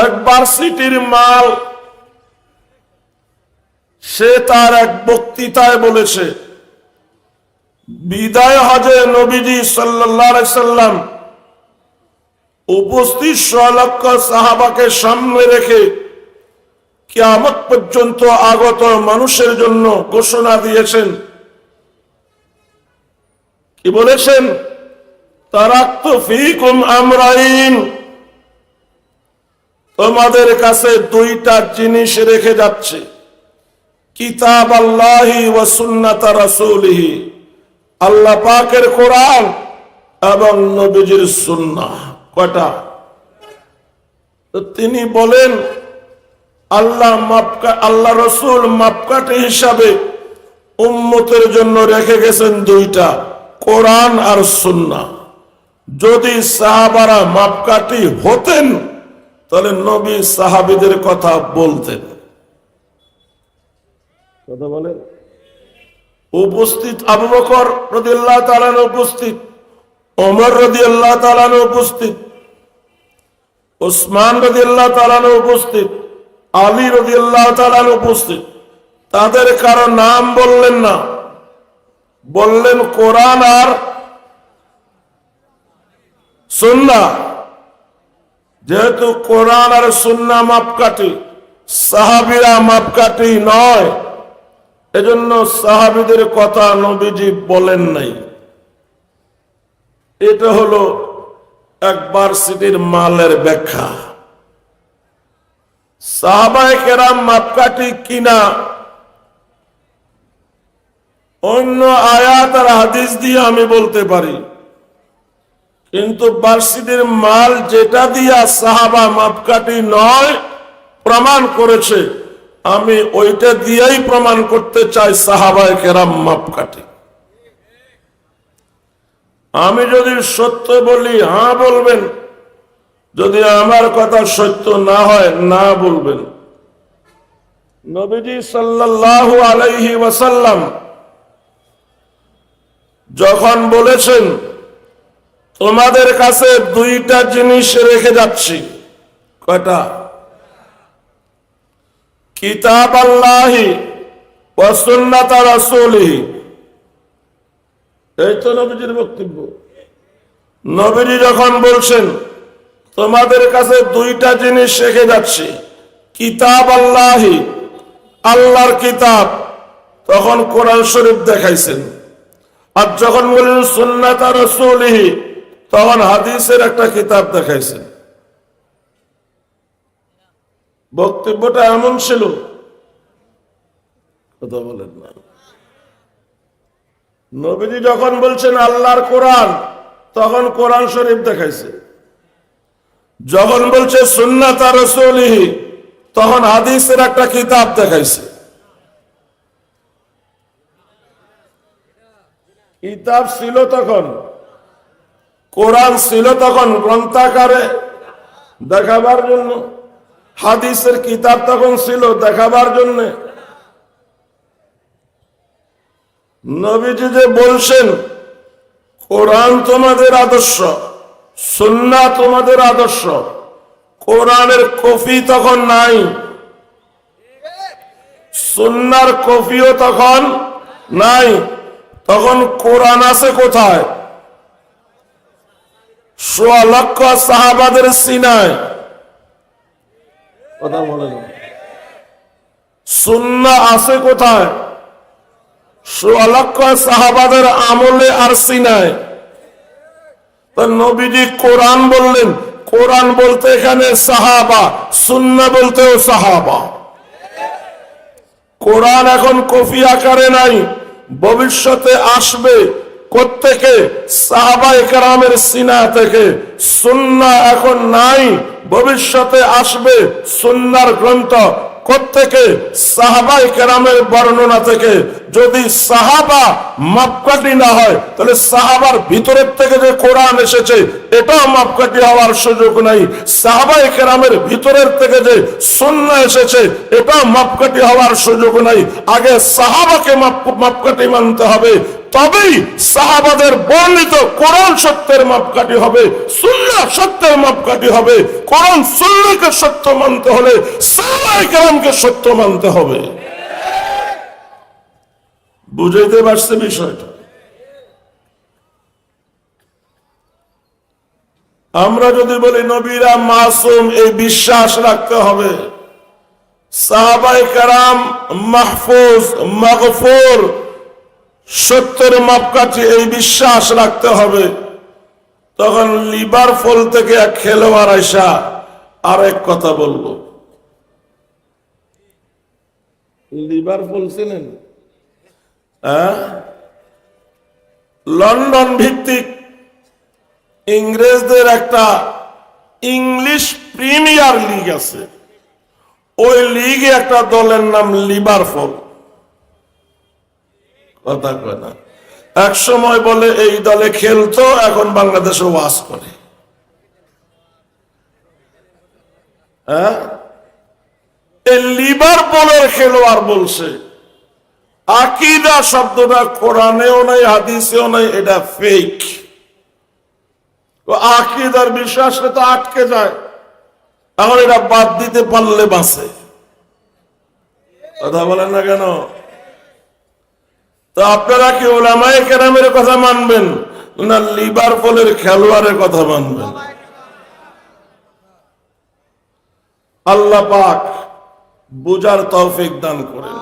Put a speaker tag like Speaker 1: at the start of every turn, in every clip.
Speaker 1: একবার সিটির মাল সে তার এক বক্তৃতায় বলেছে, বিদায় হজে নবীজি সাল্লাল্লাহু আলাইহি সাল্লাম উপস্থিত 100 লক্ষ সাহাবাকে সামনে রেখে কিয়ামত পর্যন্ত আগত মানুষের জন্য ঘোষণা দিয়েছেন। কি বলেছেন? তারাকতু ফীকুম আমরাইন, তোমাদের কাছে দুইটা জিনিস রেখে যাচ্ছে, কিতাব আল্লাহি ওয়া সুন্নাত রাসূলিহি, আল্লাহ পাকের কোরআন এবং নবীজির সুন্নাহ। কয়টা? তো তিনি বলেন আল্লাহ রসুল মাপকাঠি হিসাবে উম্মতের জন্য রেখে গেছেন দুইটা, কোরআন আর সুন্নাহ। যদি সাহাবারা মাপকাঠি হতেন তাহলে নবী সাহাবীদের কথা বলতেন। কথা বলেন। উপস্থিত আবু বকর রাদিয়াল্লাহু তাআলা উপস্থিত, ওমর রাদিয়াল্লাহু তাআলা উপস্থিত, উসমান রাদিয়াল্লাহু তাআলা উপস্থিত, আলী রাদিয়াল্লাহু তাআলা উপস্থিত। তাদের কারো নাম বললেন না, বললেন কোরআন আর সুন্নাহ। যেহেতু কোরআন আর সুন্নাহ মাপকাঠি, সাহাবীরা মাপকাঠি নয়, এজন্য সাহাবীদের কথা নবীজি বলেন নাই। এটা হলো একবার সিটির মালের ব্যাখ্যা। সাহাবায়ে কেরাম মাপকাঠি কিনা অন্য আয়াত আর হাদিস দিয়ে আমি বলতে পারি, কিন্তু বার্ষিকের মাল যেটা দিয়া সাহাবা মাপকাঠি নয় প্রমাণ করেছে, আমি ওইটা দিয়েই প্রমাণ করতে চাই সাহাবায়ে কেরাম মাপকাঠি। আমি যদি সত্য বলি হ্যাঁ বলবেন, যদি আমার কথা সত্য না হয় না বলবেন। নবীজি সাল্লাল্লাহু আলাইহি ওয়াসাল্লাম যখন বলেছেন তোমাদের কাছে দুইটা জিনিস রেখে যাচ্ছি, কয়টা? কিতাব আল্লাহি ওয়া সুন্নাত রাসূলিহি। এই তো নবীজির বক্তব্য। নবীজি যখন বলছেন তোমাদের কাছে দুইটা জিনিস রেখে যাচ্ছি, কিতাব আল্লাহি, আল্লাহর কিতাব, তখন কোরআন শরীফ দেখাইছেন। আর যখন বললেন সুন্নাত রাসূলিহি, তখন হাদিসের একটা কিতাব দেখাইছেন। বক্তব্যটা এমন ছিল, কথা বলেন না। নবীজি যখন বলছেন আল্লাহর কোরআন, তখন কোরআন শরীফ দেখাইছে। যখন বলছে সুন্নাত রাসূলিহি, তখন হাদিসের একটা কিতাব দেখাইছে। কিতাব ছিল তখন, কোরআন ছিল তখন গ্রন্থাকারে দেখাবার জন্য, হাদিসের কিতাব তখন ছিল দেখাবার জন্য। নবীজি যে বলছেন কোরআন তোমাদের আদর্শ, সুন্নাহ তোমাদের আদর্শ, কোরআনের কপি তখন নাই, সুন্নাহর কপিও তখন নাই। তখন কোরআন আছে কোথায়? 100 লক্ষ সাহাবাদের সিনায়। কথা বলেন। সুন্নাহ আছে কোথায়? 100 লক্ষ সাহাবাদের আমলে আর সিনায়। তো নবীজি কোরআন বললেন, কোরআন বলতে এখানে সাহাবা, সুন্নাহ বলতেও সাহাবা। কোরআন এখন কফি আকারে নাই, ভবিষ্যতে আসবে কোত্থেকে? সাহাবায়ে কেরামের সিনা থেকে। সুন্নাহ এখন নাই, ভবিষ্যতে আসবে সুন্নাহর গ্রন্থ কোত্থেকে? সাহাবায়ে কেরামের বর্ণনা থেকে। যদি সাহাবা মাপকাঠি না হয়, তাহলে সাহাবার ভিতরের থেকে যে কোরআন এসেছে এটাও মাপকাঠি হওয়ার সুযোগ নাই। সাহাবায়ে কেরামের ভিতরের থেকে যে সুন্নাহ এসেছে এটাও মাপকাঠি হওয়ার সুযোগ নাই। আগে সাহাবাকে মাপকাঠি মানতে হবে, তবেই সাহাবাদের বর্ণিত কোরআন সত্যের মাপকাঠি হবে, সুন্নাহ সত্যের মাপকাঠি হবে। কোরআন সুন্নাহকে সত্য মানতে হলে সাহাবায়ে কেরামকে সত্য মানতে হবে। বুঝাইতে পারছে বিষয়টা? আমরা যদি বলি নবীরা মাসুম, এই বিশ্বাস রাখতে হবে। সাহাবায়ে কেরাম মাহফুজ, মাগফুর, সত্যের মাপকাঠি, এই বিশ্বাস রাখতে হবে। তখন লিভারপুল থেকে এক খেলোয়াড় আইসা আর এক কথা বলবো। লিভারপুল ছিলেন লন্ডন ভিত্তিক ইংরেজদের একটা ইংলিশ প্রিমিয়ার লিগ আছে, ওই লিগে একটা দলের নাম লিভারপুল। কথা কয় না? এক সময় বলে এই দলে খেলতো, এখন বাংলাদেশে ওয়াজ করে। এই লিভারপুলের খেলোয়াড় বলছে আকীদা শব্দটা কোরআনেও নাই, হাদিসেও নাই, এটা ফেক। আকীদার বিশ্বাসে তো আটকে যায়, এখন এটা বাদ দিতে পারলে বাঁচে। কথা বলেন না কেন? তো আপনারা কি উলামায়ে কেরামের কথা মানবেন না লিভারপুলের খেলোয়াড়ের কথা মানবেন? আল্লাহ পাক বুঝার তৌফিক দান করেন।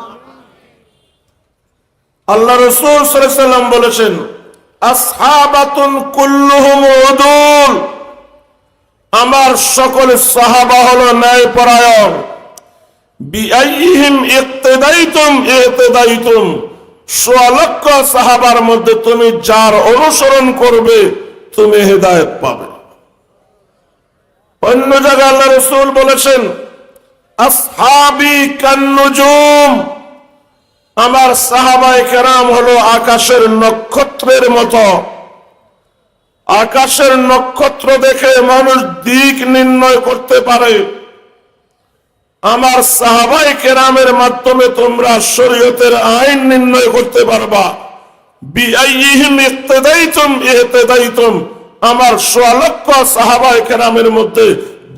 Speaker 1: আল্লাহ রাসূল সাল্লাল্লাহু আলাইহি ওয়াসাল্লাম বলেছেন, আসহাবাতুন কুল্লুহুম উদুল, আমার সকল সাহাবা হলো ন্যায়পরায়ণ। বিআইহিম ইক্তিদাইতুম ইহতাদাইতুম, ১৬ লক্ষ সাহাবার মধ্যে তুমি যার অনুসরণ করবে তুমি হেদায়েত পাবে। অন্য জায়গায় আল্লাহ রাসূল বলেছেন, আসহাবি কান্নুজুম, আমার সাহাবায়ে কেরাম হলো আকাশের নক্ষত্রের মতো। আকাশের নক্ষত্র দেখে মানুষ দিক নির্ণয় করতে পারে। আমার সাহাবায়ে কেরামের মাধ্যমে তোমরা শরীয়তের আইন নির্ণয় করতে পারবা। বিআইহিম ইক্তিদাইতুম ইহতাদাইতুম, আমার ১৬ লক্ষ সাহাবায়ে কেরামের মধ্যে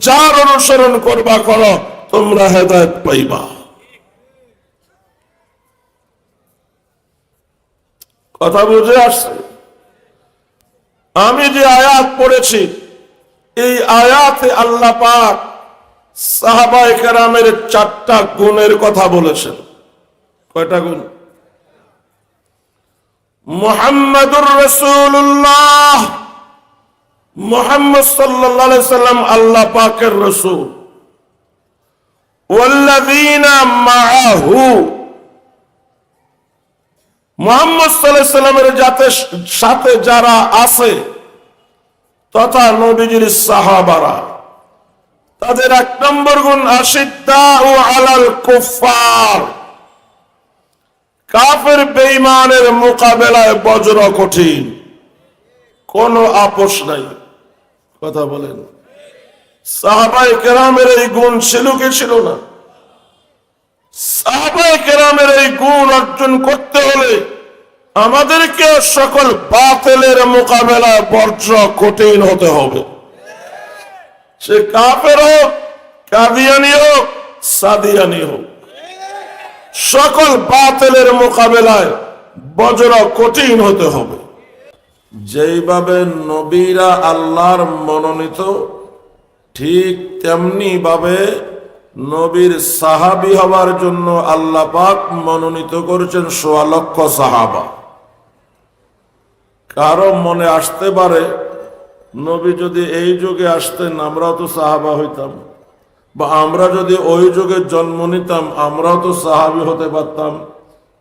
Speaker 1: যার অনুসরণ করবা করো, তোমরা হেদায়েত পাইবা। কথা বুঝে আসছে? আমি যে আয়াত পড়েছি, এই আয়াতে আল্লাহ পাক সাহাবায়ে কেরামের 4টা গুণের কথা বলেছেন। কয়টা গুণ? মুহাম্মাদুর রাসূলুল্লাহ, মুহাম্মদ সাল্লাল্লাহু আলাইহি সাল্লাম আল্লাহ পাকের রাসূল। ওয়াল্লাযীনা মাআহু, মুহাম্মদ সাল্লাল্লাহু আলাইহি সাল্লামের সাথে যারা আছে তথা নবীজির সাহাবারা, তাদের 1 নম্বর গুণ আশিদ্দাউ আলাল কুফফার, কাফের বেঈমানের মোকাবেলায় বজ্র কঠিন, কোনো আপোষ নাই। কথা বলেন, সাহাবায়ে কেরামের এই গুণ ছিল কি ছিল না? সাহাবায়ে কেরামের এই গুণ অর্জন করতে হলে আমাদেরকে সকল বাতিলের মোকাবেলায় বজ্র কঠিন হতে হবে। সে কাফের হোক, কাদিয়ানি হোক, সাদিয়ানি হোক, সকল বাতিলের মোকাবেলায় বজ্র কঠিন হতে হবে। যেইভাবে নবীরা আল্লাহর মনোনীত, ঠিক তেমনি ভাবে নবীর সাহাবী হবার জন্য আল্লাহ পাক মনোনীত করেছেন ১৬ লক্ষ সাহাবা। কারো মনে আসতে পারে নবী যদি এই যুগে আসতেন আমরাও তো সাহাবা হইতাম, বা আমরা যদি ওই যুগে জন্ম নিতাম আমরাও তো সাহাবী হতে পারতাম।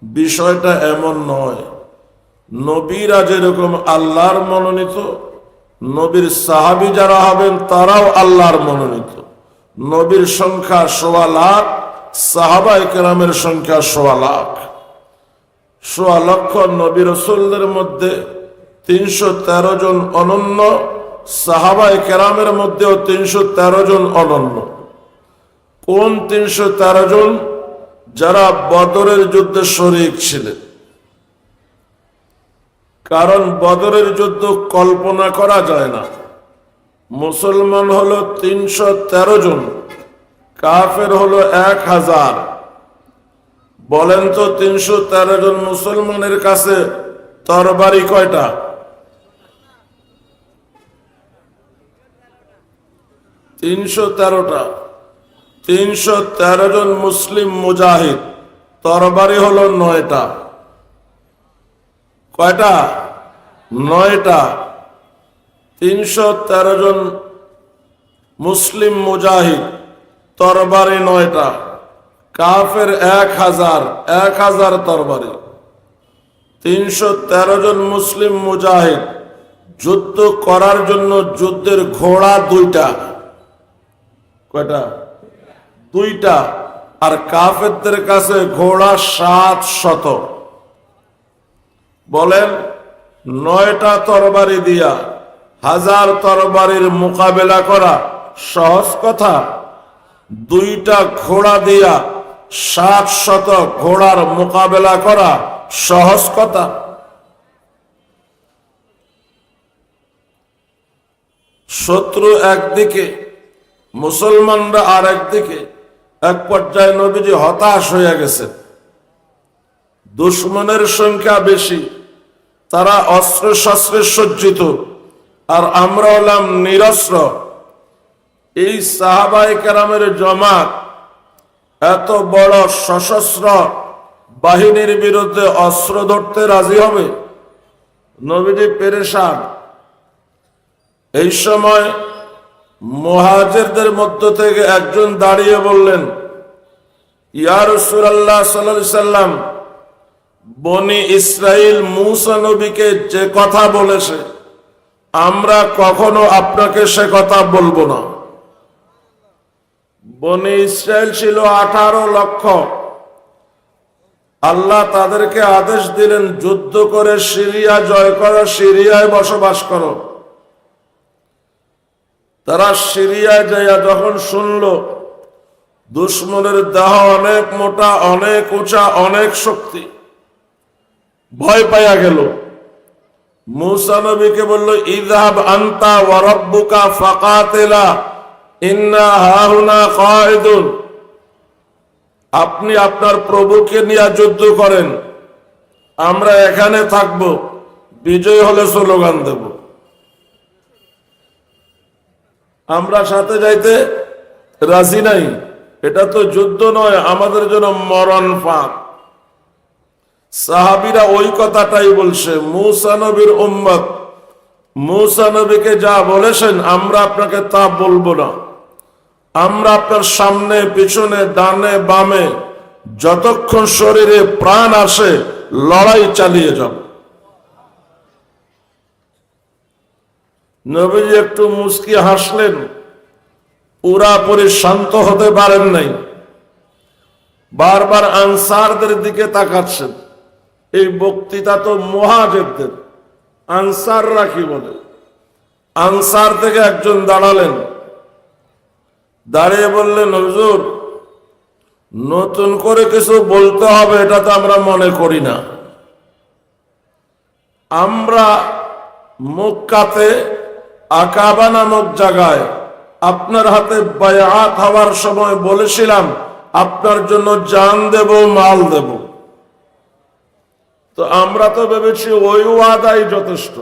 Speaker 1: বিষয়টা এমন নয়। নবীরা যেরকম আল্লাহর মনোনীত, নবীর সাহাবী যারা হবেন তারাও আল্লাহর মনোনীত। নবীর সংখ্যা ১৬ লাখ, সাহাবায়ে কেরামের সংখ্যা ১৬ লাখ। ১৬ লক্ষ নবী রাসূলদের মধ্যে ৩১৩ জন অনন্য, সাহাবায়ে কেরামের মধ্যেও ৩১৩ জন অনন্য। কোন ৩১৩ জন? যারা বদরের যুদ্ধে শরীক ছিলেন। কারণ বদরের যুদ্ধ কল্পনা করা যায় না। মুসলমান হলো 313 জন, কাফের হলো 1000। বলেন তো 313 জন মুসলমানের কাছে তরবারি কয়টা? 313টা। 313 জন মুসলিম মুজাহিদ, তরবারি হলো 9টা। কয়টা? 9টা। 313 জন মুসলিম মুজাহিদ, তরবারি 9টা। কাফের 1000 তরবারি। 313 জন মুসলিম মুজাহিদ যুদ্ধ করার জন্য যুদ্ধের ঘোড়া 2টা। কয়টা? 2টা। আর কাফেরদের কাছে ঘোড়া 700। বলেন 9টা তরবারি দিয়া 1000 তরবারির মোকাবেলা করা সহজ কথা? 2টা ঘোড়া দিয়া 700 ঘোড়ার মোকাবেলা করা সহজ কথা? শত্রু একদিকে, মুসলমানরা আর একদিকে। এক পর্যায়ে নবীজি হতাশ হয়ে গেছে। দুশ্মনের সংখ্যা বেশি, তারা অস্ত্র শস্ত্রে সজ্জিত, আর আমরা হলাম নিরস্ত্র। এই সাহাবায়ে কেরামের জমাত এত বড় সশস্ত্র বাহিনীর বিরুদ্ধে অস্ত্র ধরতে রাজি হবে? নবীজি পেরেশান। এই সময় মুহাজিরদের মধ্য থেকে একজন দাঁড়িয়ে বললেন, ইয়া রাসূলুল্লাহ সাল্লাল্লাহু আলাইহি সাল্লাম, বনি ইসরাইল মূসা নবীকে যে কথা বলেছে, আমরা কখনো আপনাকে সে কথা বলবো না। বনি ইসরাইল ছিল 18 লক্ষ। আল্লাহ তাদেরকে আদেশ দিলেন, যুদ্ধ করে সিরিয়া জয় করো, সিরিয়ায় বসবাস করো। তারা সিরিয়ায় যাইয়া যখন শুনলো দুশ্মনের দেহ অনেক মোটা, অনেক উঁচা, অনেক শক্তি, ভয় পাইয়া গেল। মূসা নবীকে বলল, ইযহাব আনতা ওয়া রাব্বুকা ফাকাতিলা ইন্না হাহুনা কাঈদুন। আপনি আপনার প্রভুকে নিয়ে যুদ্ধ করেন, আমরা এখানে থাকব, বিজয় হলে স্লোগান দেব। আমরা সাথে যাইতে রাজি নাই। এটা তো যুদ্ধ নয়, আমাদের জন্য মরণ ফাঁদ। সাহাবীরা ওই কথাটাই বলছে। মূসা নবীর উম্মত মূসা নবীকে যা বলেছেন আমরা আপনাকে তা বলবো না। আমরা আপনার সামনে পিছনে ডানে বামে যতক্ষণ শরীরে প্রাণ আসে লড়াই চালিয়ে যাব। নবীজি একটু মুস্কি হাসলেন, পুরাপুরি শান্ত হতে পারেন নাই। বারবার আনসারদের দিকে তাকাচ্ছেন। এই বক্তৃতা তো মুহাজিরদের, আনসাররা কি বলে? আনসার থেকে একজন দাঁড়ালেন, দাঁড়িয়ে বললেন, হুজুর, নতুন করে কিছু বলতে হবে এটা তো আমরা মনে করি না। আমরা মক্কাতে আকাবা নামক জায়গায় আপনার হাতে বায়াত হওয়ার সময় বলেছিলাম আপনার জন্য জান দেব, মাল দেব। তো আমরা তো ভেবেছি ওই ওয়াদাই যথেষ্ট,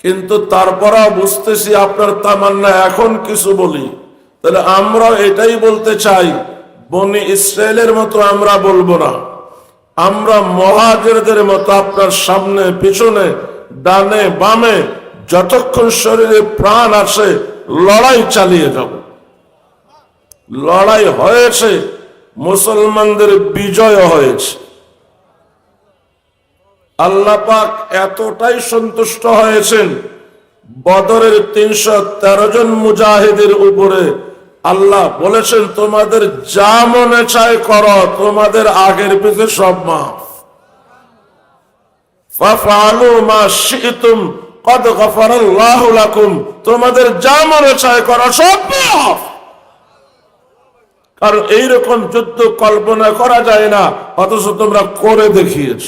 Speaker 1: কিন্তু তারপরেও বুঝতেছি আপনার তামান্না এখন কিছু বলি। তাহলে আমরা এটাই বলতে চাই, বনি ইসরায়েলের মতো আমরা বলবো না, আমরা মুহাজিরদের মতো আপনার সামনে পিছনে ডানে বামে যতক্ষণ শরীরে প্রাণ আসে লড়াই চালিয়ে যাব। লড়াই হয়েছে, মুসলমানদের বিজয় হয়েছে। আল্লাহ পাক এতটাই সন্তুষ্ট হয়েছেন, বদরের 313 জন মুজাহিদের উপরে আল্লাহ বলেছেন, তোমাদের যা মনে চায় করো, তোমাদের আগের পিছে সব মাফ। ফাফআলু মা শি'তুম কদ গফারাল্লাহু লাকুম, তোমাদের যা মনে চায় করো, সব মাফ। কারণ এইরকম যুদ্ধ কল্পনা করা যায় না, অথচ তোমরা করে দেখিয়েছ।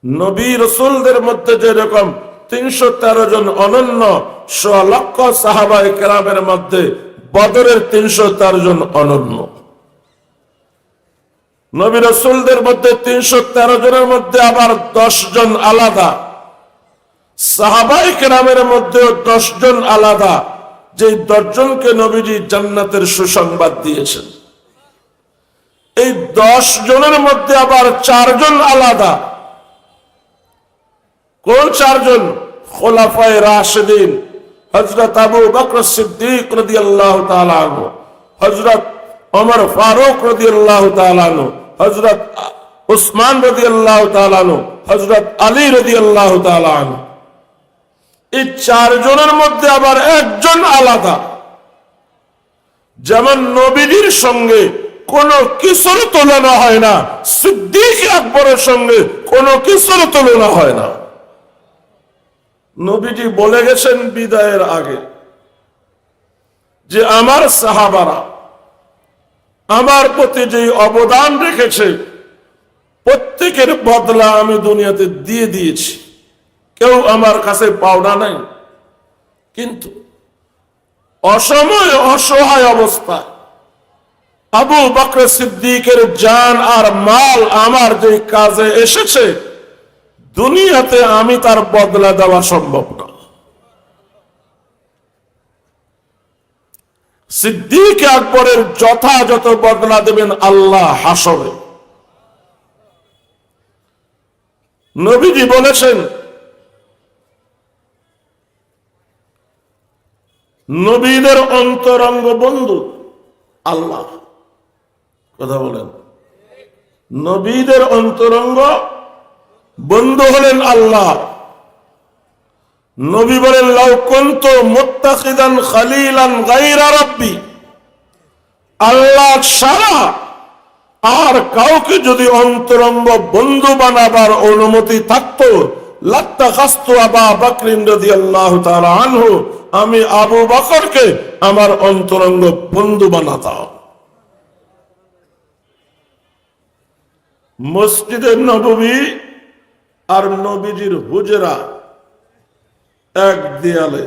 Speaker 1: নবী রসুলদের মধ্যে যেরকম 313 জন অনন্য, 100 লক্ষ সাহাবায়ে কেরামের মধ্যে বদরের 313 জন অনন্য। নবী রসুলদের মধ্যে 313 জনের মধ্যে আবার 10 জন আলাদা, সাহাবায়ে কেরামের মধ্যেও 10 জন আলাদা, যে 10 জনকে নবীজি জান্নাতের সুসংবাদ দিয়েছেন। এই 10 জনের মধ্যে আবার 4 জন আলাদা। কোন 4 জন? খোলাফায়ে রাশিদিন, হযরত আবু বকর সিদ্দিক রাদিয়াল্লাহু তাআলা আনহু, হযরত ওমর ফারুক রাদিয়াল্লাহু তাআলা আনহু, হযরত উসমান রাদিয়াল্লাহু তাআলা আনহু, হযরত আলী রাদিয়াল্লাহু তাআলা আনহু। এই 4 জনের মধ্যে আবার 1 জন আলাদা। যেমন নবীজির সঙ্গে কোনো কিছুর তুলনা হয় না, সিদ্দিক আকবরের সঙ্গে কোনো কিছুর তুলনা হয় না। নবীজি বলে গেছেন বিদায়ের আগে যে আমার সাহাবারা আমার প্রতি যে অবদান রেখেছে প্রত্যেকের বদলা আমি দুনিয়াতে দিয়ে দিয়েছি, কেউ আমার কাছে পাওনা নাই। কিন্তু অসময়ে অসহায় অবস্থায় আবু বকর সিদ্দিকের জান আর মাল আমার যে কাজে এসেছে, দুনিয়াতে আমি তার বদলা দেওয়া সম্ভব না। সিদ্দিক আকবরের যথাযথ বদলা দেবেন আল্লাহ হাসরে। নবীজি বলেছেন, নবীদের অন্তরঙ্গ বন্ধু আল্লাহ। কথা বলেন, নবীদের অন্তরঙ্গ বন্ধু হলেন আল্লাহ। নবী বলেন, লাউ কুনতু মুত্তাখিদান খালিলান গায়রা রাব্বি, আল্লাহ ছাড়া আর কাউকে যদি অন্তরঙ্গ বন্ধু বানাবার অনুমতি থাকতো, লাত্তাখাযতু আবা বকর রাদিয়াল্লাহু তাআলা আনহু, আমি আবু বকরকে আমার অন্তরঙ্গ বন্ধু বানাতাম। মসজিদে নববী আর নবীজির হুজরা এক দেয়ালে।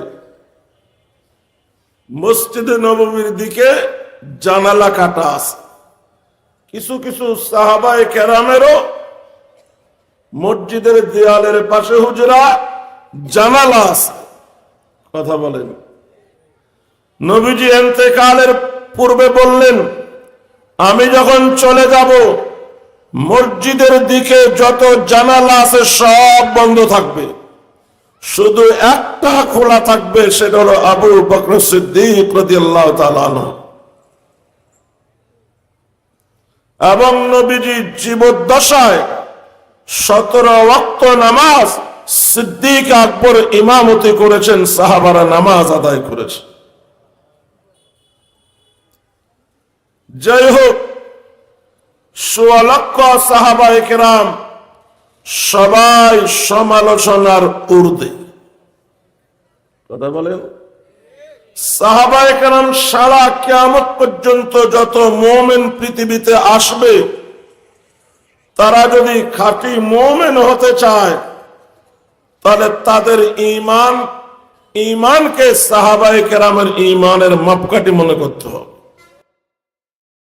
Speaker 1: মসজিদে নববীর দিকে জানালা কাটা আছে। কিছু কিছু সাহাবায়ে কেরামেরও মসজিদের দেয়ালের পাশে হুজরা, জানালা আছে। কথা বলেন, নবীজি ইন্তেকালের পূর্বে বললেন, আমি যখন চলে যাব মসজিদের দিকে যত জানালা আছে সব বন্ধ থাকবে, শুধু একটা খোলা থাকবে, সেটা হলো আবু বকর সিদ্দিক রাদিয়াল্লাহু তাআলা আনহু। এবং নবীজি জীবদ্দশায় 17 ওয়াক্ত নামাজ সিদ্দিক আকবর ইমামতি করেছেন, সাহাবারা নামাজ আদায় করেছে। যাই হোক, 16 লক্ষ সাহাবায়ে কেরাম সবাই সমালোচনার ঊর্ধ্বে। কথা বলেন, সাহাবায়ে কেরাম সারা কিয়ামত পর্যন্ত যত মুমিন পৃথিবীতে আসবে, তারা যদি খাঁটি মুমিন হতে চায়, তাহলে তাদের ঈমানকে সাহাবায়ে কেরামের ঈমানের মাপকাঠি মনে করতে হবে।